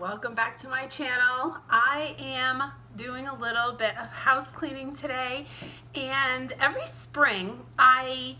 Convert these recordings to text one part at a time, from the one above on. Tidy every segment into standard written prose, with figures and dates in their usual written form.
Welcome back to my channel. I am doing a little bit of house cleaning today, and every spring I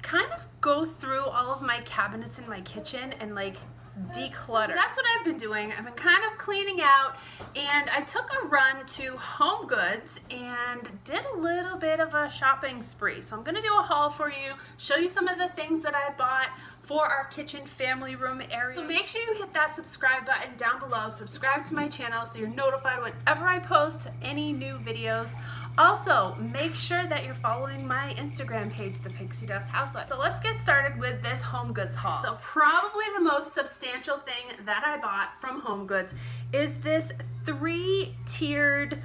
kind of go through all of my cabinets in my kitchen and declutter. So that's what I've been doing. I've been kind of cleaning out, and I took a run to Homegoods and did a little bit of a shopping spree. So I'm going to do a haul for you, show you some of the things that I bought for our kitchen family room area. So make sure you hit that subscribe button down below. Subscribe to my channel so you're notified whenever I post any new videos. Also, make sure that you're following my Instagram page, The Pixie Dust Housewife. So let's get started with this HomeGoods haul. So probably the most substantial thing that I bought from HomeGoods is this 3-tiered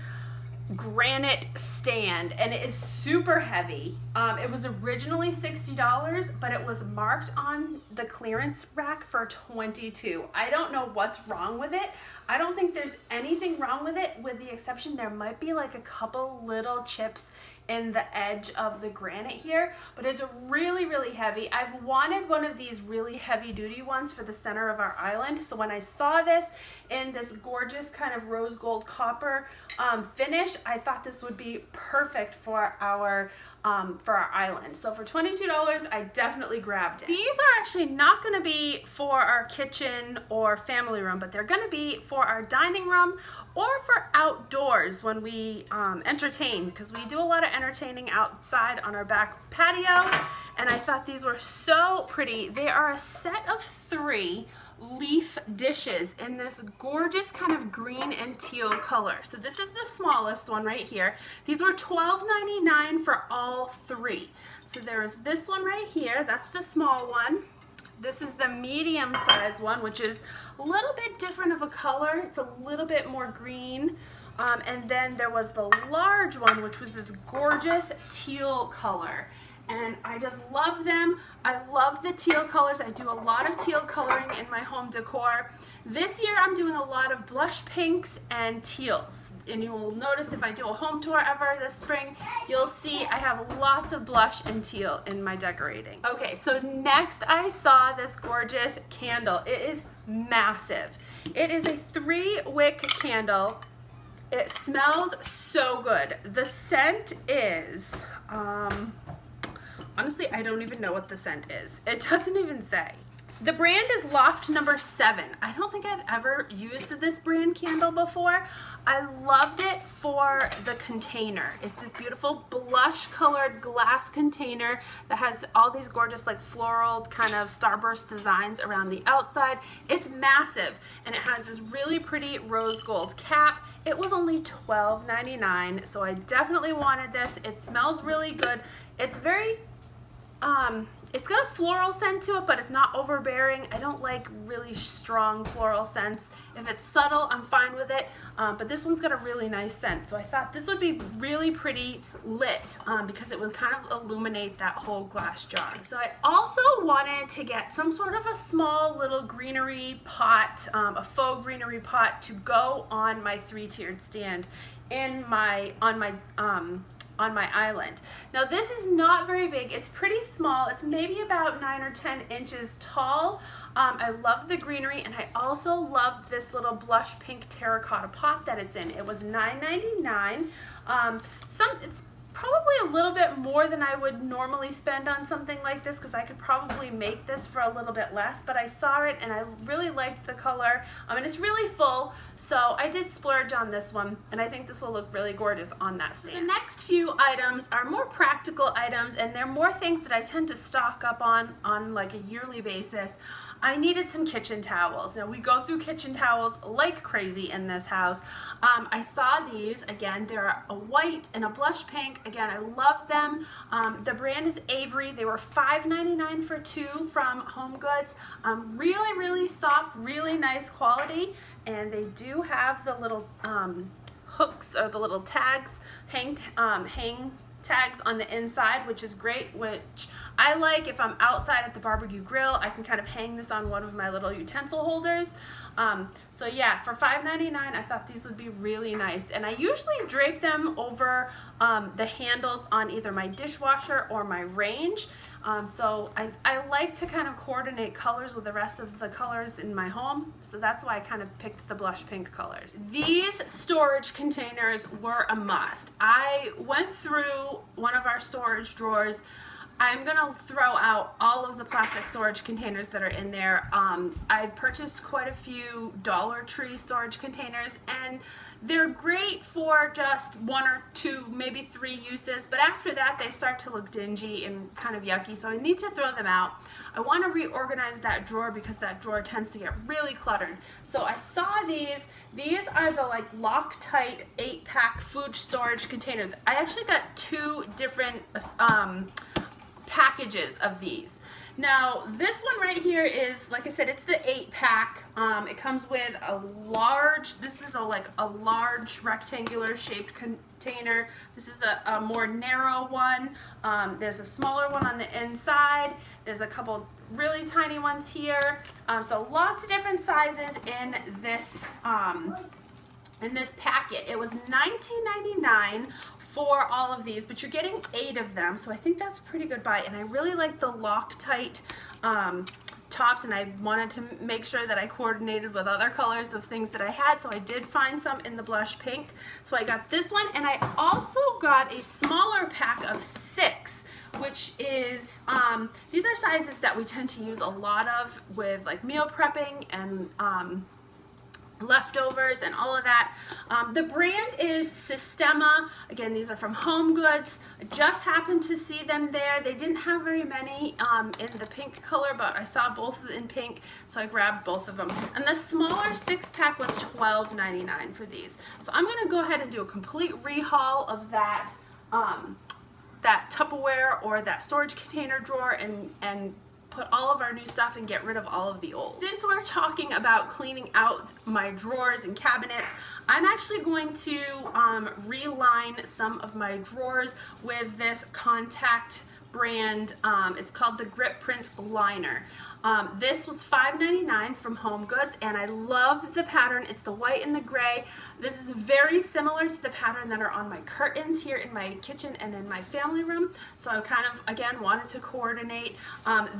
granite stand, and it is super heavy. It was originally $60, but it was marked on the clearance rack for $22. I don't know what's wrong with it. I don't think there's anything wrong with it, with the exception there might be like a couple little chips in the edge of the granite here, but it's really heavy. I've wanted one of these really heavy duty ones for the center of our island, so when I saw this in this gorgeous kind of rose gold copper finish, I thought this would be perfect for our island. So for $22, I definitely grabbed it. These are actually not going to be for our kitchen or family room, but they're going to be for our dining room or for outdoors when we entertain, because we do a lot of entertaining outside on our back patio, and I thought these were so pretty. They are a set of 3 leaf dishes in this gorgeous kind of green and teal color. So this is the smallest one right here. These were $12.99 for all 3. So there is this one right here, that's the small one. This is the medium size one, which is a little bit different of a color. It's a little bit more green. And then there was the large one, which was this gorgeous teal color. And I just love them. I love the teal colors. I do a lot of teal coloring in my home decor. This year I'm doing a lot of blush pinks and teals. And you will notice if I do a home tour ever this spring, you'll see I have lots of blush and teal in my decorating. Okay, so next I saw this gorgeous candle. It is massive. It is a 3-wick candle. It smells so good. The scent is, honestly, I don't even know what the scent is. It doesn't even say. The brand is Loft number 7. I don't think I've ever used this brand candle before. I loved it for the container. It's this beautiful blush colored glass container that has all these gorgeous like floral kind of starburst designs around the outside. It's massive, and it has this really pretty rose gold cap. It was only $12.99, so I definitely wanted this. It smells really good. It's very it's got a floral scent to it, but it's not overbearing. I don't like really strong floral scents. If it's subtle, I'm fine with it, but this one's got a really nice scent. So I thought this would be really pretty lit because it would kind of illuminate that whole glass jar. So I also wanted to get some sort of a small little greenery pot, a faux greenery pot to go on my 3-tiered stand on my island. Now this is not very big. It's pretty small. It's maybe about 9 or 10 inches tall. I love the greenery, and I also love this little blush pink terracotta pot that it's in. It was $9.99. It's probably a little bit more than I would normally spend on something like this, because I could probably make this for a little bit less, but I saw it and I really liked the color, and it's really full, so I did splurge on this one, and I think this will look really gorgeous on that stand. The next few items are more practical items, and they're more things that I tend to stock up on like a yearly basis. I needed some kitchen towels. Now we go through kitchen towels like crazy in this house. I saw these, again, they're a white and a blush pink. Again, I love them. The brand is Avery. They were $5.99 for 2 from HomeGoods. Really soft, really nice quality, and they do have the little hooks, or the little tags, hang tags on the inside, which is great, which I like. If I'm outside at the barbecue grill, I can kind of hang this on one of my little utensil holders. So yeah, for $5.99, I thought these would be really nice, and I usually drape them over the handles on either my dishwasher or my range. So I like to kind of coordinate colors with the rest of the colors in my home, so that's why I kind of picked the blush pink colors. These storage containers were a must. I went through one of our storage drawers. I'm gonna throw out all of the plastic storage containers that are in there. I purchased quite a few Dollar Tree storage containers, and they're great for just 1 or 2, maybe 3 uses, but after that they start to look dingy and kind of yucky, so I need to throw them out. I want to reorganize that drawer because that drawer tends to get really cluttered. So I saw these. These are the like Loctite 8-pack food storage containers. I actually got 2 different packages of these. Now this one right here is, like I said, it's the 8-pack. It comes with a large, this is a large rectangular shaped container. This is a more narrow one. There's a smaller one on the inside. There's a couple really tiny ones here. So lots of different sizes in this packet. It was $19.99 for all of these, but you're getting 8 of them, so I think that's a pretty good buy. And I really like the Loctite tops, and I wanted to make sure that I coordinated with other colors of things that I had, so I did find some in the blush pink. So I got this one, and I also got a smaller pack of 6, which is, these are sizes that we tend to use a lot of with like meal prepping and leftovers and all of that. The brand is Sistema. Again, these are from Homegoods. I just happened to see them there. They didn't have very many in the pink color, but I saw both in pink, so I grabbed both of them. And the smaller 6-pack was $12.99 for these. So I'm going to go ahead and do a complete rehaul of that that Tupperware or that storage container drawer and put all of our new stuff and get rid of all of the old. Since we're talking about cleaning out my drawers and cabinets, I'm actually going to reline some of my drawers with this Contact brand. It's called the Grip Prints Liner. This was $5.99 from HomeGoods, and I love the pattern. It's the white and the gray. This is very similar to the pattern that are on my curtains here in my kitchen and in my family room. So I kind of, again, wanted to coordinate.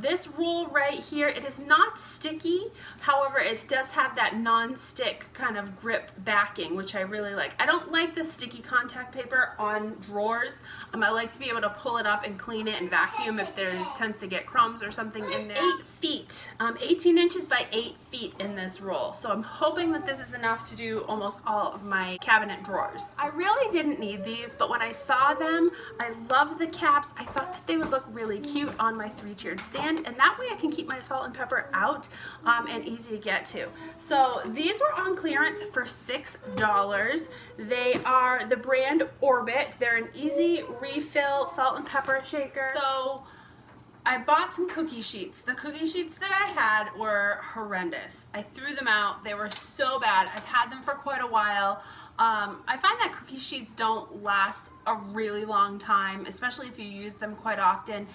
This roll right here, it is not sticky. However, it does have that non-stick kind of grip backing, which I really like. I don't like the sticky contact paper on drawers. I like to be able to pull it up and clean it and vacuum if there tends to get crumbs or something in there. 8 feet, 18 inches by 8 feet in this roll. So I'm hoping that this is enough to do almost all of my cabinet drawers. I really didn't need these, but when I saw them, I loved the caps. I thought that they would look really cute on my 3-tiered stand, and that way I can keep my salt and pepper out and easy to get to. So these were on clearance for $6. They are the brand Orbit. They're an easy refill salt and pepper shaker. So I bought some cookie sheets. The cookie sheets that I had were horrendous. I threw them out. They were so bad. I've had them for quite a while. I find that cookie sheets don't last a really long time, especially if you use them quite often.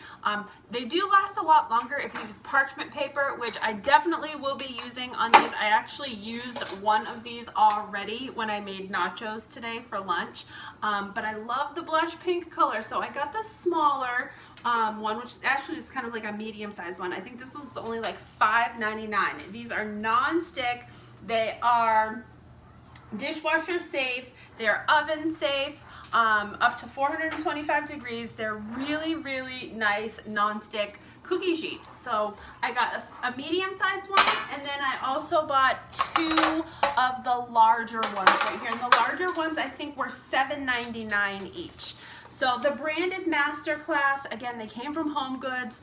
They do last a lot longer if you use parchment paper, which I definitely will be using on these. I actually used one of these already when I made nachos today for lunch, but I love the blush pink color, so I got the smaller one, which actually is kind of like a medium-sized one. I think this was only like $5.99. These are non-stick. They are dishwasher safe. They're oven safe. Up to 425 degrees. They're really, really nice non-stick cookie sheets. So I got a medium-sized one, and then I also bought 2 of the larger ones right here. And the larger ones I think were $7.99 each. So the brand is Masterclass. Again, they came from HomeGoods.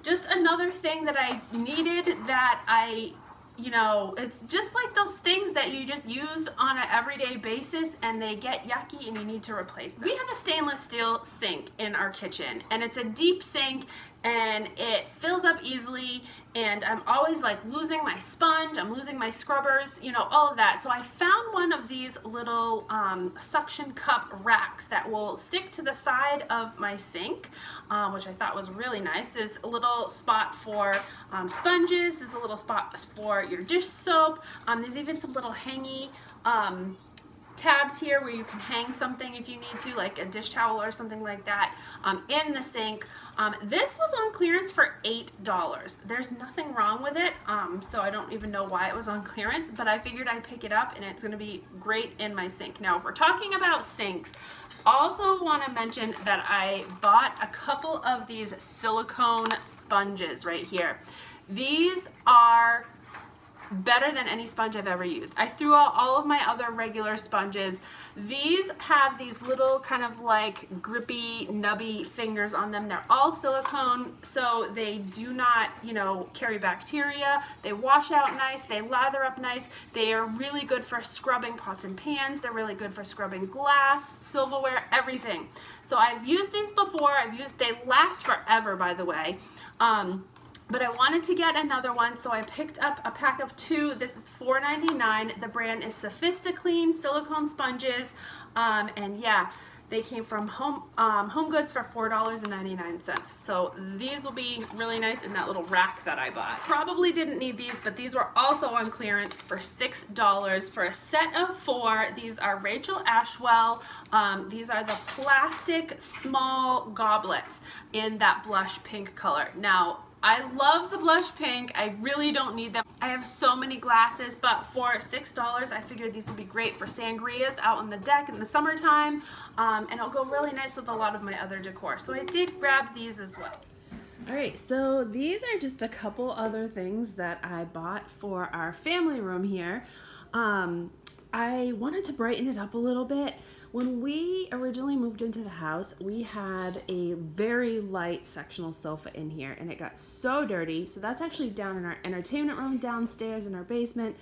Just another thing that I needed that you know, it's just like those things that you just use on an everyday basis and they get yucky and you need to replace them. We have a stainless steel sink in our kitchen, and it's a deep sink and it fills up easily, and I'm always like losing my sponge, I'm losing my scrubbers, you know, all of that. So I found one of these little suction cup racks that will stick to the side of my sink, which I thought was really nice. There's a little spot for sponges, there's a little spot for your dish soap, there's even some little hangy tabs here where you can hang something if you need to, like a dish towel or something like that, in the sink. This was on clearance for $8. There's nothing wrong with it, so I don't even know why it was on clearance, but I figured I'd pick it up and it's going to be great in my sink. Now, if we're talking about sinks, also want to mention that I bought a couple of these silicone sponges right here. These are better than any sponge I've ever used. I threw out all of my other regular sponges. These have these little kind of like grippy, nubby fingers on them. They're all silicone, so they do not, you know, carry bacteria. They wash out nice. They lather up nice. They are really good for scrubbing pots and pans. They're really good for scrubbing glass, silverware, everything. So I've used these before. They last forever, by the way. But I wanted to get another one, so I picked up a pack of 2. This is $4.99. The brand is Sophisticlean silicone sponges, and yeah, they came from Homegoods for $4.99. So these will be really nice in that little rack that I bought. Probably didn't need these, but these were also on clearance for $6 for a set of 4. These are Rachel Ashwell. These are the plastic small goblets in that blush pink color. Now, I love the blush pink. I really don't need them. I have so many glasses, but for $6, I figured these would be great for sangrias out on the deck in the summertime, and it'll go really nice with a lot of my other decor. So I did grab these as well. All right, so these are just a couple other things that I bought for our family room here. I wanted to brighten it up a little bit. When we originally moved into the house, we had a very light sectional sofa in here, and it got so dirty. So that's actually down in our entertainment room downstairs in our basement.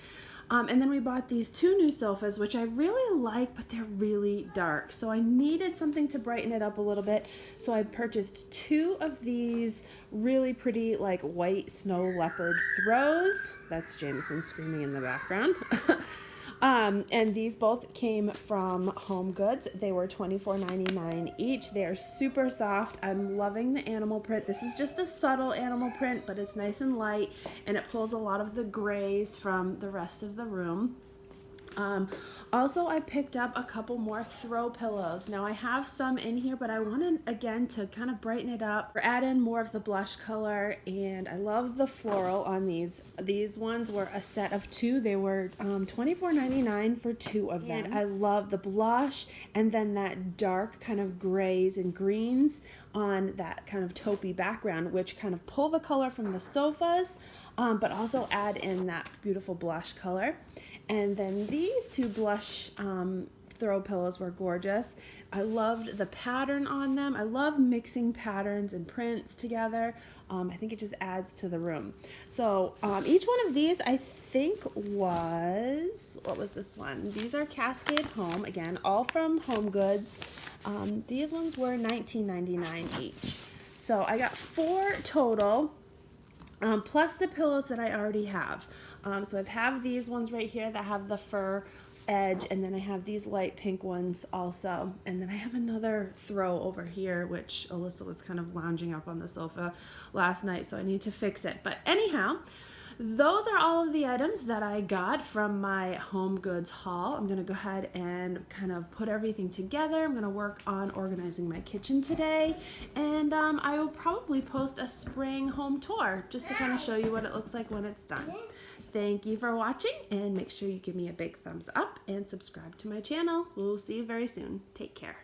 And then we bought these 2 new sofas, which I really like, but they're really dark. So I needed something to brighten it up a little bit. So I purchased 2 of these really pretty, like, white snow leopard throws. That's Jameson screaming in the background. And these both came from HomeGoods. They were $24.99 each. They are super soft. I'm loving the animal print. This is just a subtle animal print, but it's nice and light, and it pulls a lot of the grays from the rest of the room. Also, I picked up a couple more throw pillows. Now, I have some in here, but I wanted, again, to kind of brighten it up or add in more of the blush color, and I love the floral on these. These ones were a set of 2. They were $24.99 for 2 of them. And I love the blush and then that dark kind of grays and greens on that kind of taupey background, which kind of pull the color from the sofas, but also add in that beautiful blush color. And then these 2 blush throw pillows were gorgeous. I loved the pattern on them. I love mixing patterns and prints together. I think it just adds to the room. So each one of these, I think was, what was this one? These are Cascade Home, again, all from HomeGoods. These ones were $19.99 each. So I got 4 total, plus the pillows that I already have. So I have these ones right here that have the fur edge, and then I have these light pink ones also, and then I have another throw over here, which Alyssa was kind of lounging up on the sofa last night, so I need to fix it. But anyhow, those are all of the items that I got from my HomeGoods haul. I'm gonna go ahead and kind of put everything together. I'm gonna work on organizing my kitchen today, and I will probably post a spring home tour just to kind of show you what it looks like when it's done. Thank you for watching, and make sure you give me a big thumbs up and subscribe to my channel. We'll see you very soon. Take care.